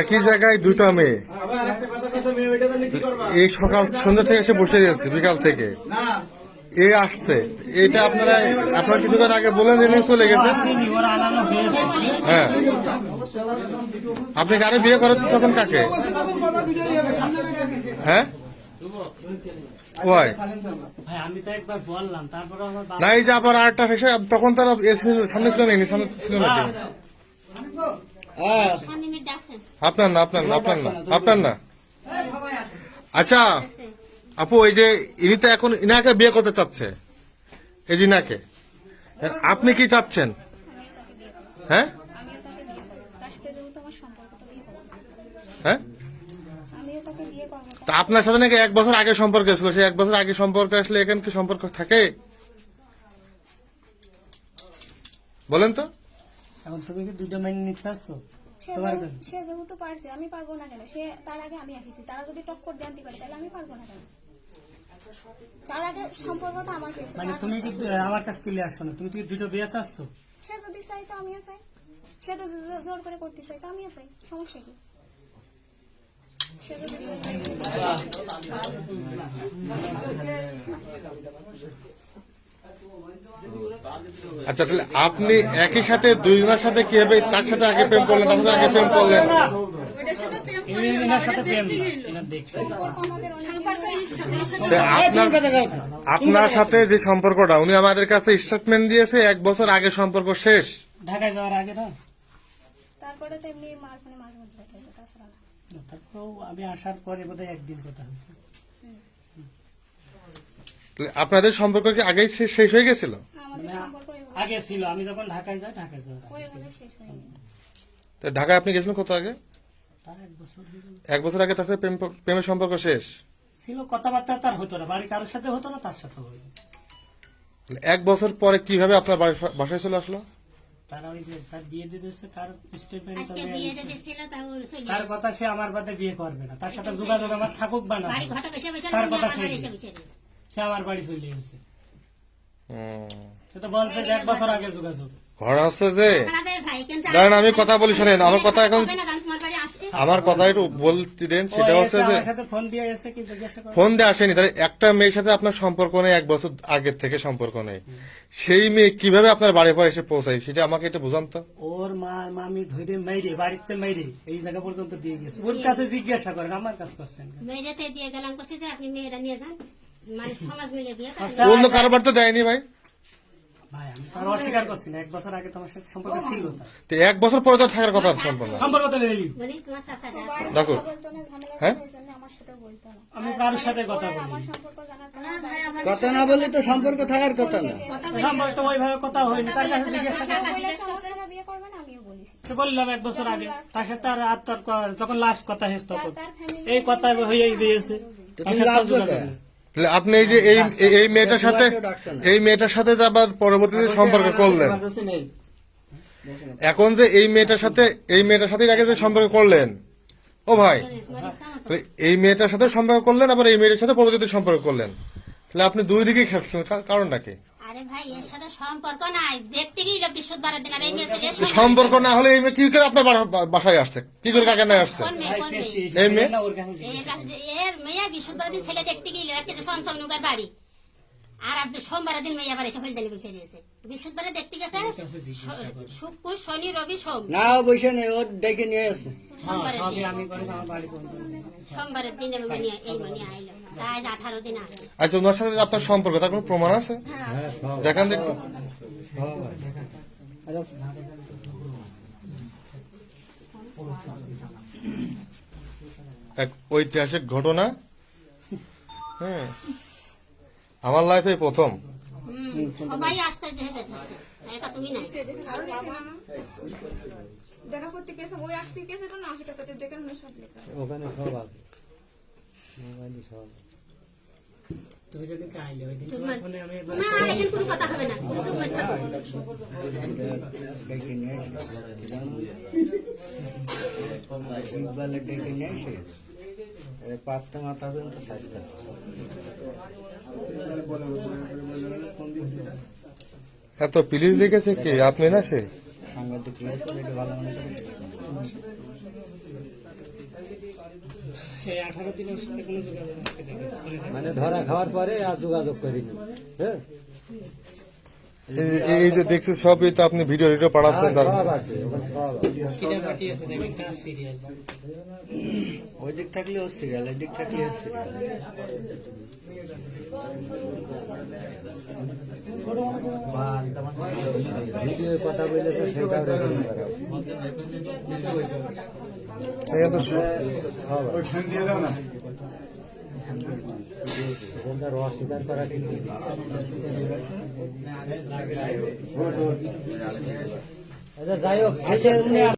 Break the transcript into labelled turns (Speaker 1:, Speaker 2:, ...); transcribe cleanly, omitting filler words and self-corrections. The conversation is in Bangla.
Speaker 1: একই জায়গায় দুটো মেয়ে, এই সকাল সন্ধ্যা থেকে এসে বসে গেছে, বিকাল থেকে এ আসছে। এটা আপনারা কিছুক্ষণ আগে বলেন যে চলে গেছে। হ্যাঁ, আপনি কারে বিয়ে করাতে চাচ্ছেন? কাকে? হ্যাঁ, না এই যে আবার আরেকটা ফেসে, তখন তারা সামনে ছিল না, সামনে ছিল না। আপনার না, আপনার না, আপনার না, আপনার না। আচ্ছা আপু, এই যে ইনি তো এখন ইনাকে বিয়ে করতে চাচ্ছে, এই যে ইনাকে, আপনি কি চাচ্ছেন? হ্যাঁ হ্যাঁ, তা আপনার সাথে নাকি 1 বছর আগে সম্পর্ক ছিল, সেই 1 বছর আগে সম্পর্ক আসলে এখানে কি সম্পর্ক থাকে? বলেন তো।
Speaker 2: এখন তুমি কি দুইটা মেনে নিতে চাচ্ছ?
Speaker 3: সে যেহেতু পারছে, আমি পারবো না কেন? সে তার আগে আমি আসিছি, তারা যদি টক্কর দিয়ে আনতে পারে তাহলে আমি পারবো না কেন? তার আগে সম্পর্কটা আমার কাছে।
Speaker 2: মানে তুমি কি আমার কাছে ক্লিয়ার শোনো, তুমি কি দুটো বিয়ে চাচ্ছ?
Speaker 3: সে যদি চাই তো আমিও চাই, সে তো জোর করে করতে চাই তো আমিও চাই, সমস্যা কি? সে যদি জোর করে
Speaker 1: আচ্ছা, তাহলে আপনি একই সাথে দুইজনের সাথে কিভাবে, তার সাথে আগে প্রেম করলেন, তার সাথে আগে প্রেম করলেন? আপনার সাথে যে সম্পর্কটা, উনি আমাদের কাছে স্টেটমেন্ট দিয়েছে 1 বছর আগে সম্পর্ক শেষ,
Speaker 2: ঢাকায় যাওয়ার আগে না?
Speaker 3: তারপরে তো এমনি মার ফোনে মাঝে মধ্যে কথা হতো, তাছাড়া না।
Speaker 2: তারপরেও আমি আসার পরে বোধহয় একদিন কথা হয়েছে।
Speaker 1: আপনাদের সম্পর্ক কি আগেই শেষ হয়ে গেছিল?
Speaker 3: আমাদের সম্পর্ক
Speaker 2: আগে ছিল, আমি যখন ঢাকায় যাই, ঢাকায় যাই
Speaker 3: শেষ হয়নি।
Speaker 1: তো ঢাকায় আপনি গেছিলেন কত আগে?
Speaker 2: তার 1 বছর হয়ে গেল।
Speaker 1: 1 বছর আগে তার সাথে প্রেমের সম্পর্ক শেষ
Speaker 2: ছিল, কথাবার্তা তার হতো না, বাড়ি কারোর সাথে হতো না, তার সাথে হতো।
Speaker 1: 1 বছর পরে কিভাবে আপনার বাসায় চলে আসলো?
Speaker 2: তারা ওই যে তার বিয়ে দিয়ে দিচ্ছে, তার স্টেটমেন্ট, তার কথা সে আমার বাদে বিয়ে করবে না, তার সাথে যোগাযোগ আমার থাকুক বা না, তার কথা সে আমার বাড়ি চলে এসেছে। সে তো বলছে যে 1 বছর আগে যোগাযোগ।
Speaker 1: ঘর আছে যে, দাঁড়ান আমি কথা বলি, শোনেন আমার কথা, এখন আমার কথা একটু বলতে দেন। সেটা হচ্ছে যে ফোন দিয়ে আসেনি, তাহলে একটা মেয়ের সাথে আপনার সম্পর্ক নেই, 1 বছর আগের থেকে সম্পর্ক নেই, সেই মেয়ে কিভাবে আপনার বাড়ি পর এসে পৌঁছায়, সেটা আমাকে একটু বুঝান তো।
Speaker 2: ওর মা মামি ধরে মেরে, বাড়িতে মেরে এই জায়গা পর্যন্ত দিয়ে গেছে। ওর কাছে জিজ্ঞাসা করেন, আমার কাছে করছেন।
Speaker 1: অন্য কারোবার তো দেয়নি ভাই।
Speaker 2: ভাই আমি তার অস্বীকার করছি না, 1 বছর আগে তোমার সাথে সম্পর্ক ছিল,
Speaker 1: তো 1 বছর পরে তো থাকার কথা
Speaker 2: সম্পর্ক তো নেই।
Speaker 1: দেখো, হ্যাঁ
Speaker 2: আমি কারোর সাথে কথা বলি,
Speaker 4: কথা না বললে তো সম্পর্ক থাকার কথা না।
Speaker 2: সম্পর্ক তো ওইভাবে কথা হয়নি। তার কাছে জিজ্ঞাসা বললাম 1 বছর আগে, তার সাথে আর আত্মার যখন লাস্ট কথা হয়েছে তখন এই কথা হয়ে দিয়েছে।
Speaker 1: আপনি এই যে এই মেয়েটার সাথে আবার পরবর্তীতে সম্পর্ক করলেন, এখন যে এই মেয়েটার সাথে আগে যে সম্পর্ক করলেন, ও ভাই এই মেয়েটার সাথে সম্পর্ক করলেন, আবার এই মেয়েটার সাথে পরবর্তীতে সম্পর্ক করলেন, তাহলে আপনি দুই দিকে খেলছেন, কারণটা কি? সম্পর্ক না হলে এই মেয়ে কি করে আপনার বাসায় আসছে, কি করে কাকে না আসছে? এই মেয়ে
Speaker 5: বাড়ি আর আপনি সোমবার দিন মেয়ে আবার এসে ফেলতে বসে দিয়েছে, বৃহস্পতিবারে দেখতে গেছে, শুক্র শনি রবি সোম
Speaker 4: না বসে নেই, ওর ডেকে নিয়ে আসে
Speaker 5: সোমবারের দিন এই মনে আইলো, তাই 18 দিন আগে।
Speaker 1: আচ্ছা, ওনার সাথে আপনার সম্পর্ক, তার কোনো প্রমাণ আছে? দেখান দেখুন। এক ঐতিহাসিক ঘটনা, হ্যাঁ আমার লাইফে প্রথম।
Speaker 5: সবাই আসতে তুমি না
Speaker 3: দেখা করতে গেছে, ওই আসতে গেছে তো না, সেটা দেখেন সব লেখা
Speaker 4: ওখানে সব আছে, মোবাইলে সব।
Speaker 2: তুমি যদি আইলে ওই দিন
Speaker 5: কোনো কথা হবে না,
Speaker 4: ডেকে নিয়ে ইকবালের ডেকে নিয়ে এসে পাত্তা মাথা পর্যন্ত স্বাস্থ্য
Speaker 1: এত পুলিশ দেখেছে কি আপনি না সে?
Speaker 4: সাংবাদিক রয়েছে, যেটা ভালো মনে করে।
Speaker 2: এই 18 দিন ওর সাথে কোনো যোগাযোগ আজকে দেখি
Speaker 4: মানে ধরা খাওয়ার পরে আর যোগাযোগ করিনি। হ্যাঁ,
Speaker 1: এই যে দেখছি সবই তো আপনি ভিডিও টিডিও পাঠাচ্ছেন তার
Speaker 4: সব আছে, ওখানে সব আছে।
Speaker 2: কিটা পাঠিয়েছে দেখেন, কাজ সিরিয়াল।
Speaker 4: ওই দিক থাকলে ও সিরিয়াল, এই দিক থাকলে ও সিরিয়াল। ভিডিও কথা বলেছে সেটাও রেকর্ডিং করা।
Speaker 1: এখানে তো
Speaker 4: ওখানকার অস্বীকার করা কিছু নেই। আচ্ছা, যাই হোক,